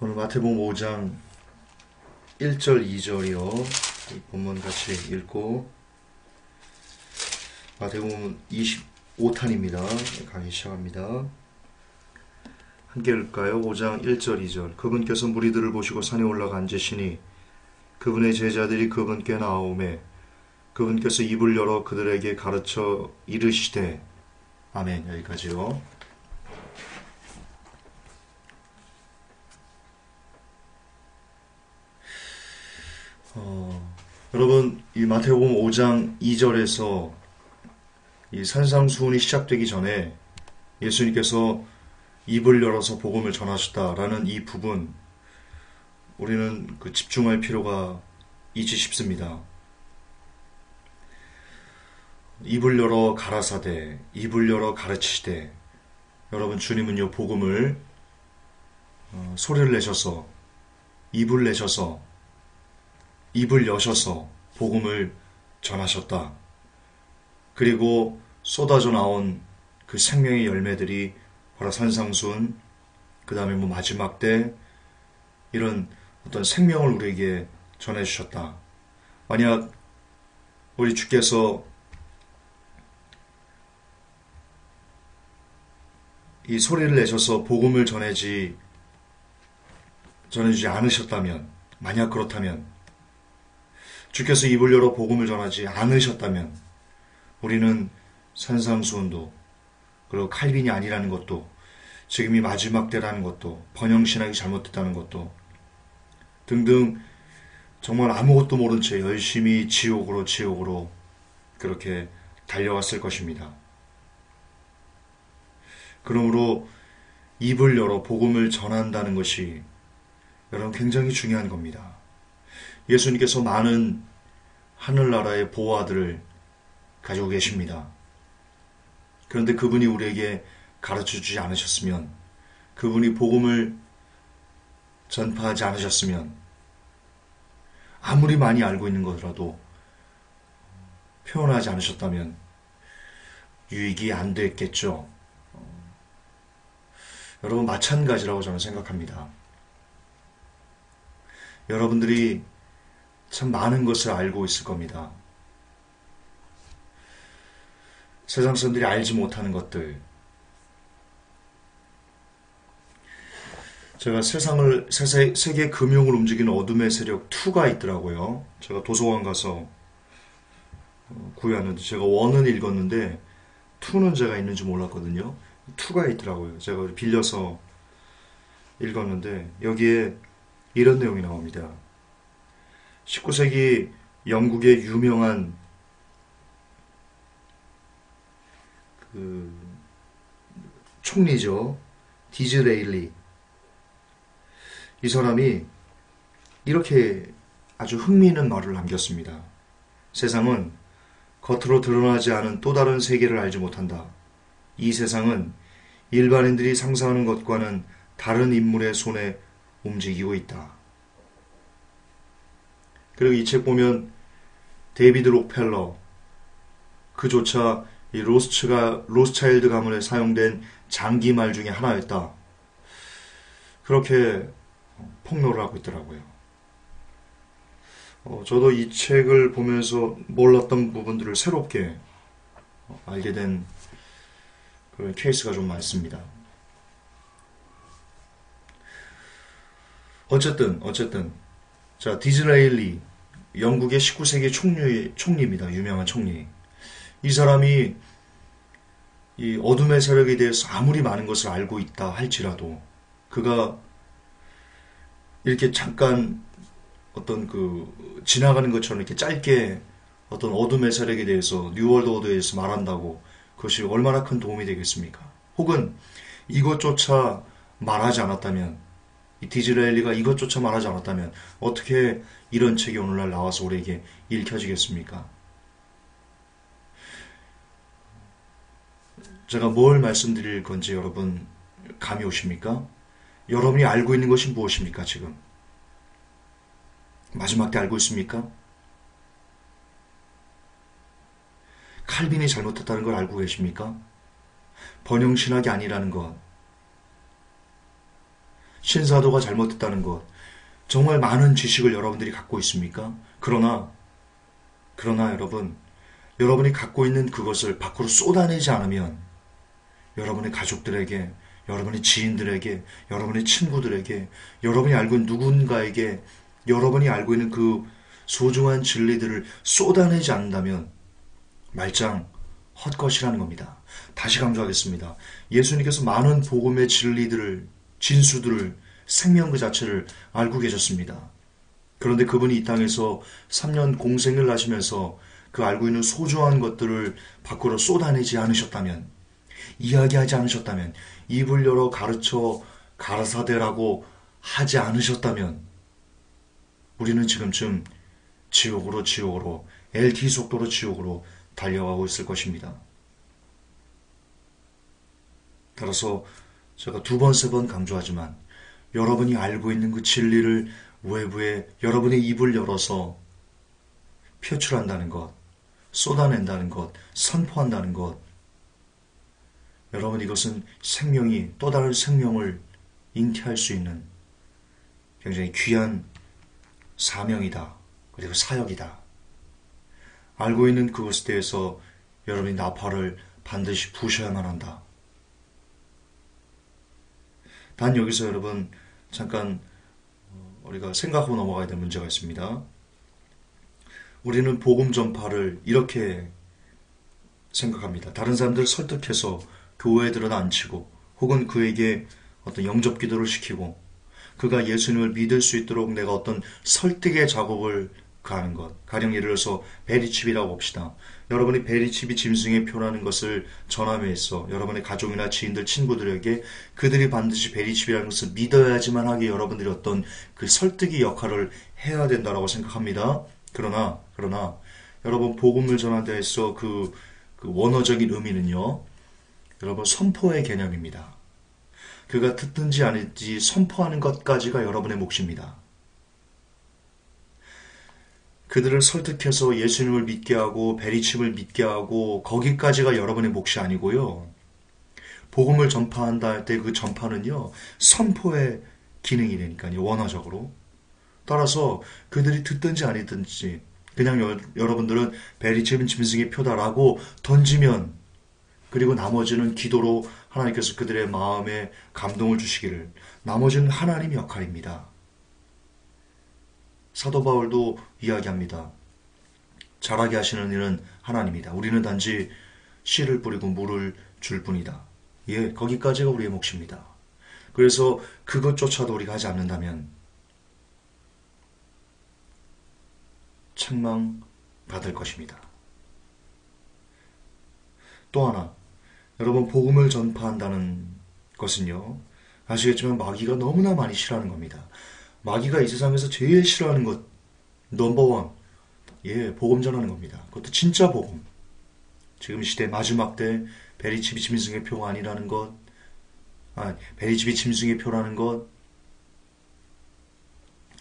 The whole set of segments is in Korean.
오늘 마태복음 5장 1절 2절이요. 이 본문 같이 읽고 마태복음 25탄입니다. 강의 시작합니다. 함께 읽을까요? 5장 1절 2절. 그분께서 무리들을 보시고 산에 올라가 앉으시니 그분의 제자들이 그분께 나아오매 그분께서 입을 열어 그들에게 가르쳐 이르시되. 아멘. 여기까지요. 여러분, 이 마태복음 5장 2절에서 이 산상수훈이 시작되기 전에 예수님께서 입을 열어서 복음을 전하셨다라는 이 부분, 우리는 집중할 필요가 있지 싶습니다. 입을 열어 가라사대, 입을 열어 가르치시되. 여러분, 주님은요 복음을 소리를 내셔서, 입을 내셔서, 입을 여셔서 복음을 전하셨다. 그리고 쏟아져 나온 그 생명의 열매들이 바로 산상수훈, 그 다음에 마지막 때 이런 어떤 생명을 우리에게 전해주셨다. 만약 우리 주께서 이 소리를 내셔서 복음을 전해주지 않으셨다면, 만약 그렇다면, 주께서 입을 열어 복음을 전하지 않으셨다면 우리는 산상수훈도, 그리고 칼빈이 아니라는 것도, 지금이 마지막 때라는 것도, 번영신학이 잘못됐다는 것도 등등 정말 아무것도 모른 채 열심히 지옥으로 그렇게 달려왔을 것입니다. 그러므로 입을 열어 복음을 전한다는 것이 여러분 굉장히 중요한 겁니다. 예수님께서 많은 하늘나라의 보호아들을 가지고 계십니다. 그런데 그분이 우리에게 가르쳐주지 않으셨으면, 그분이 복음을 전파하지 않으셨으면, 아무리 많이 알고 있는 거라도 표현하지 않으셨다면 유익이 안 됐겠죠. 여러분, 마찬가지라고 저는 생각합니다. 여러분들이 참 많은 것을 알고 있을 겁니다. 세상 사람들이 알지 못하는 것들. 제가 세계 금융을 움직이는 어둠의 세력 2가 있더라고요. 제가 도서관 가서 구해왔는데, 제가 1은 읽었는데 2는 제가 있는지 몰랐거든요. 2가 있더라고요. 제가 빌려서 읽었는데 여기에 이런 내용이 나옵니다. 19세기 영국의 유명한 총리죠. 디즈레일리. 이 사람이 이렇게 아주 흥미있는 말을 남겼습니다. 세상은 겉으로 드러나지 않은 또 다른 세계를 알지 못한다. 이 세상은 일반인들이 상상하는 것과는 다른 인물의 손에 움직이고 있다. 그리고 이 책 보면 데이비드 록펠러, 그조차 이 로스차일드 가문에 사용된 장기말 중에 하나였다. 그렇게 폭로를 하고 있더라고요. 저도 이 책을 보면서 몰랐던 부분들을 새롭게 알게 된 그런 케이스가 좀 많습니다. 어쨌든 자, 디즈레일리, 영국의 19세기 총리입니다. 유명한 총리. 이 사람이 이 어둠의 세력에 대해서 아무리 많은 것을 알고 있다 할지라도, 그가 이렇게 잠깐 어떤 지나가는 것처럼 이렇게 짧게 어떤 어둠의 세력에 대해서, 뉴월드 오더에 대해서 말한다고 그것이 얼마나 큰 도움이 되겠습니까? 혹은 이것조차 말하지 않았다면, 이 디즈레일리가 이것조차 말하지 않았다면 어떻게 이런 책이 오늘날 나와서 우리에게 읽혀지겠습니까? 제가 뭘 말씀드릴 건지 여러분 감이 오십니까? 여러분이 알고 있는 것이 무엇입니까? 지금 마지막 때 알고 있습니까? 칼빈이 잘못했다는 걸 알고 계십니까? 번영신학이 아니라는 것, 신사도가 잘못했다는 것, 정말 많은 지식을 여러분들이 갖고 있습니까? 그러나 여러분, 여러분이 갖고 있는 그것을 밖으로 쏟아내지 않으면 여러분의 가족들에게, 여러분의 지인들에게, 여러분의 친구들에게, 여러분이 알고 있는 누군가에게 여러분이 알고 있는 그 소중한 진리들을 쏟아내지 않는다면 말짱 헛것이라는 겁니다. 다시 강조하겠습니다. 예수님께서 많은 복음의 진리들을, 진수들을, 생명 그 자체를 알고 계셨습니다. 그런데 그분이 이 땅에서 3년 공생을 하시면서 그 알고 있는 소중한 것들을 밖으로 쏟아내지 않으셨다면, 이야기하지 않으셨다면, 입을 열어 가르쳐 가라사대라고 하지 않으셨다면 우리는 지금쯤 지옥으로 LTE 속도로 지옥으로 달려가고 있을 것입니다. 따라서 제가 2번, 3번 강조하지만 여러분이 알고 있는 그 진리를 외부에 여러분의 입을 열어서 표출한다는 것, 쏟아낸다는 것, 선포한다는 것, 여러분 이것은 생명이 또 다른 생명을 잉태할 수 있는 굉장히 귀한 사명이다. 그리고 사역이다. 알고 있는 그것에 대해서 여러분이 나팔을 반드시 부셔야만 한다. 단 여기서 여러분 잠깐 우리가 생각하고 넘어가야 될 문제가 있습니다. 우리는 복음 전파를 이렇게 생각합니다. 다른 사람들을 설득해서 교회에 들어다 앉히고 혹은 그에게 어떤 영접 기도를 시키고 그가 예수님을 믿을 수 있도록 내가 어떤 설득의 작업을 가하는 것. 가령 예를 들어서 베리칩이라고 봅시다. 여러분이 베리칩이 짐승의 표라는 것을 전함에 있어 여러분의 가족이나 지인들, 친구들에게 그들이 반드시 베리칩이라는 것을 믿어야지만 하게 여러분들이 어떤 그 설득의 역할을 해야 된다고 생각합니다. 그러나 여러분 복음을 전하는 데 있어 그 원어적인 의미는요. 여러분 선포의 개념입니다. 그가 듣든지 아닌지 선포하는 것까지가 여러분의 몫입니다. 그들을 설득해서 예수님을 믿게 하고 베리칩을 믿게 하고 거기까지가 여러분의 몫이 아니고요. 복음을 전파한다 할 때 그 전파는요. 선포의 기능이 되니까요. 원어적으로. 따라서 그들이 듣든지 아니든지 그냥 여러분들은 베리칩은 짐승의 표다라고 던지면 그리고 나머지는 기도로 하나님께서 그들의 마음에 감동을 주시기를 나머지는 하나님의 역할입니다. 사도 바울도 이야기합니다. 잘하게 하시는 이는 하나님이다. 우리는 단지 씨를 뿌리고 물을 줄 뿐이다. 예, 거기까지가 우리의 몫입니다. 그래서 그것조차도 우리가 하지 않는다면 책망받을 것입니다. 또 하나, 여러분 복음을 전파한다는 것은요. 아시겠지만 마귀가 너무나 많이 싫어하는 겁니다. 마귀가 이 세상에서 제일 싫어하는 것 넘버원, 예, 복음 전하는 겁니다. 그것도 진짜 복음. 지금 시대 마지막 때 베리칩이 짐승의 표가 아니라는 것, 베리칩이 짐승의 표라는 것.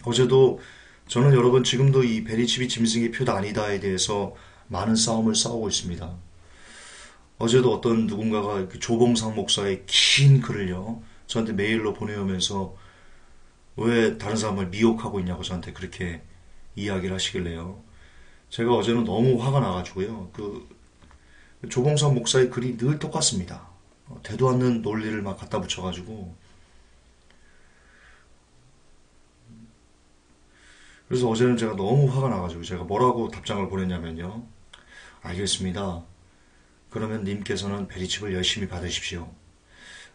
어제도 저는 여러분 지금도 이 베리칩이 짐승의 표가 아니다에 대해서 많은 싸움을 싸우고 있습니다. 어제도 어떤 누군가가 조봉상 목사의 긴 글을요 저한테 메일로 보내오면서 왜 다른 사람을 미혹하고 있냐고 저한테 그렇게 이야기를 하시길래요. 제가 어제는 너무 화가 나가지고요. 그 조봉상 목사의 글이 늘 똑같습니다. 되도 않는 논리를 막 갖다 붙여가지고 그래서 어제는 제가 너무 화가 나가지고 제가 뭐라고 답장을 보냈냐면요. 알겠습니다. 그러면 님께서는 베리칩을 열심히 받으십시오.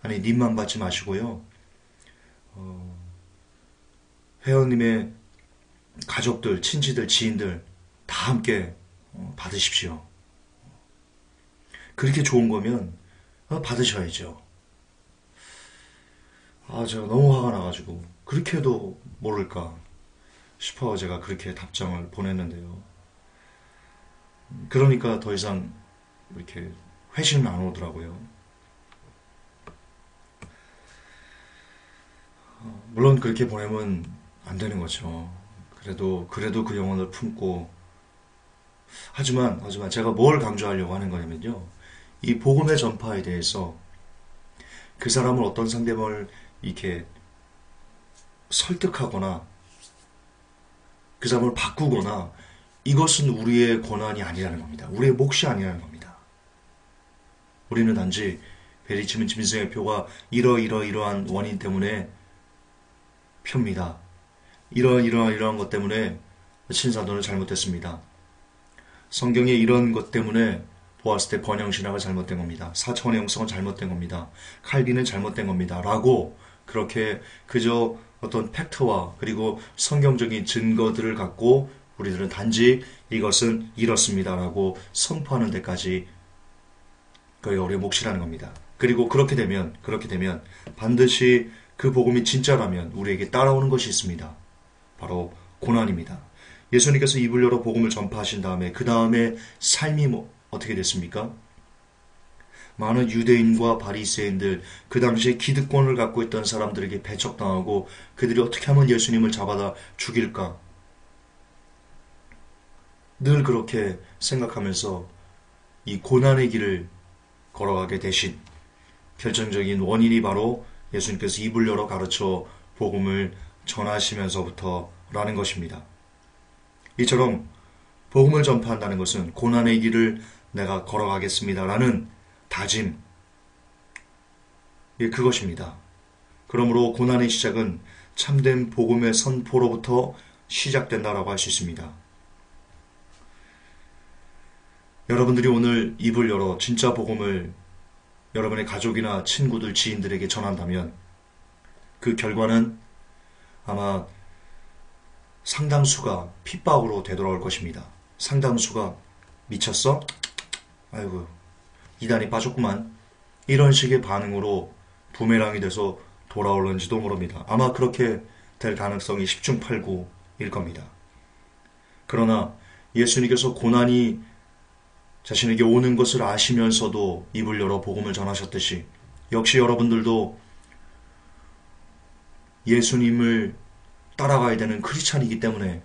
아니 님만 받지 마시고요. 회원님의 가족들, 친지들, 지인들 다 함께 받으십시오. 그렇게 좋은 거면 받으셔야죠. 제가 너무 화가 나가지고 그렇게 해도 모를까 싶어 제가 그렇게 답장을 보냈는데요. 그러니까 더 이상 이렇게 회신은 안 오더라고요. 물론 그렇게 보내면 안 되는 거죠. 그래도 그 영혼을 품고 하지만 제가 뭘 강조하려고 하는 거냐면요. 이 복음의 전파에 대해서 그 사람을 어떤 상대방을 이렇게 설득하거나 그 사람을 바꾸거나 이것은 우리의 권한이 아니라는 겁니다. 우리의 몫이 아니라는 겁니다. 우리는 단지 베리치문 짐승의 표가 이러한 원인 때문에 표입니다. 이러한 것 때문에 신사도는 잘못됐습니다. 성경에 이런 것 때문에 보았을 때 번영신학은 잘못된 겁니다. 사차원의 영성은 잘못된 겁니다. 칼빈은 잘못된 겁니다. 라고 그렇게 그저 어떤 팩트와 그리고 성경적인 증거들을 갖고 우리들은 단지 이것은 이렇습니다. 라고 선포하는 데까지 그게 우리의 몫이라는 겁니다. 그리고 그렇게 되면 반드시 그 복음이 진짜라면 우리에게 따라오는 것이 있습니다. 바로 고난입니다. 예수님께서 입을 열어 복음을 전파하신 다음에 그 다음에 삶이 어떻게 됐습니까? 많은 유대인과 바리새인들, 그 당시에 기득권을 갖고 있던 사람들에게 배척당하고 그들이 어떻게 하면 예수님을 잡아다 죽일까? 늘 그렇게 생각하면서 이 고난의 길을 걸어가게 되신 결정적인 원인이 바로 예수님께서 입을 열어 가르쳐 복음을 전하시면서부터라는 것입니다. 이처럼 복음을 전파한다는 것은 고난의 길을 내가 걸어가겠습니다라는 다짐, 그것입니다. 그러므로 고난의 시작은 참된 복음의 선포로부터 시작된다라고 할 수 있습니다. 여러분들이 오늘 입을 열어 진짜 복음을 여러분의 가족이나 친구들, 지인들에게 전한다면 그 결과는 아마 상당수가 핍박으로 되돌아올 것입니다. 상당수가 미쳤어? 아이고 이단이 빠졌구만. 이런 식의 반응으로 부메랑이 돼서 돌아올는지도 모릅니다. 아마 그렇게 될 가능성이 10중 8구일 겁니다. 그러나 예수님께서 고난이 자신에게 오는 것을 아시면서도 입을 열어 복음을 전하셨듯이 역시 여러분들도 예수님을 따라가야 되는 크리스찬이기 때문에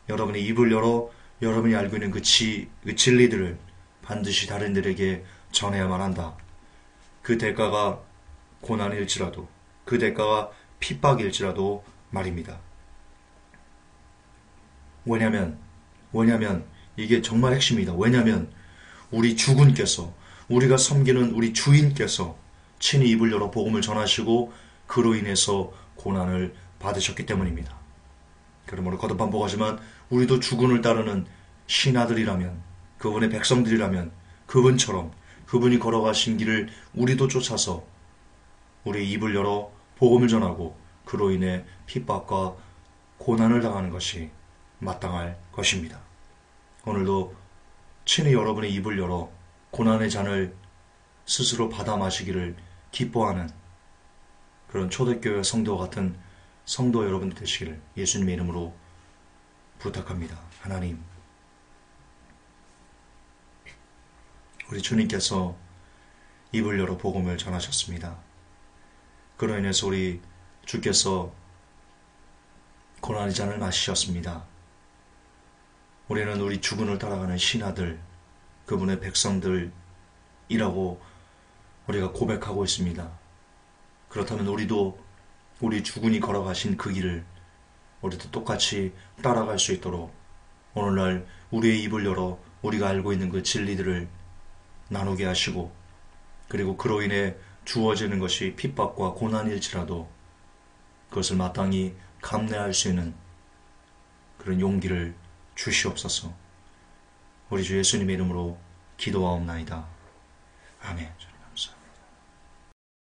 여러분의 입을 열어 여러분이 알고 있는 그 진리들을 반드시 다른 이들에게 전해야만 한다. 그 대가가 고난일지라도 그 대가가 핍박일지라도 말입니다. 왜냐면 이게 정말 핵심입니다. 왜냐면 우리 주군께서 우리가 섬기는 우리 주인께서 친히 입을 열어 복음을 전하시고 그로 인해서 고난을 받으셨기 때문입니다. 그러므로 거듭반복하지만 우리도 주군을 따르는 신하들이라면 그분의 백성들이라면 그분처럼 그분이 걸어가신 길을 우리도 쫓아서 우리의 입을 열어 복음을 전하고 그로 인해 핍박과 고난을 당하는 것이 마땅할 것입니다. 오늘도 친히 여러분의 입을 열어 고난의 잔을 스스로 받아 마시기를 기뻐하는 그런 초대교회 성도와 같은 성도 여러분 되시기를 예수님의 이름으로 부탁합니다. 하나님, 우리 주님께서 입을 열어 복음을 전하셨습니다. 그로 인해서 우리 주께서 고난의 잔을 마시셨습니다. 우리는 우리 주군을 따라가는 신하들, 그분의 백성들이라고 우리가 고백하고 있습니다. 그렇다면 우리도 우리 주군이 걸어가신 그 길을 우리도 똑같이 따라갈 수 있도록 오늘날 우리의 입을 열어 우리가 알고 있는 그 진리들을 나누게 하시고 그리고 그로 인해 주어지는 것이 핍박과 고난일지라도 그것을 마땅히 감내할 수 있는 그런 용기를 주시옵소서. 우리 주 예수님의 이름으로 기도하옵나이다. 아멘.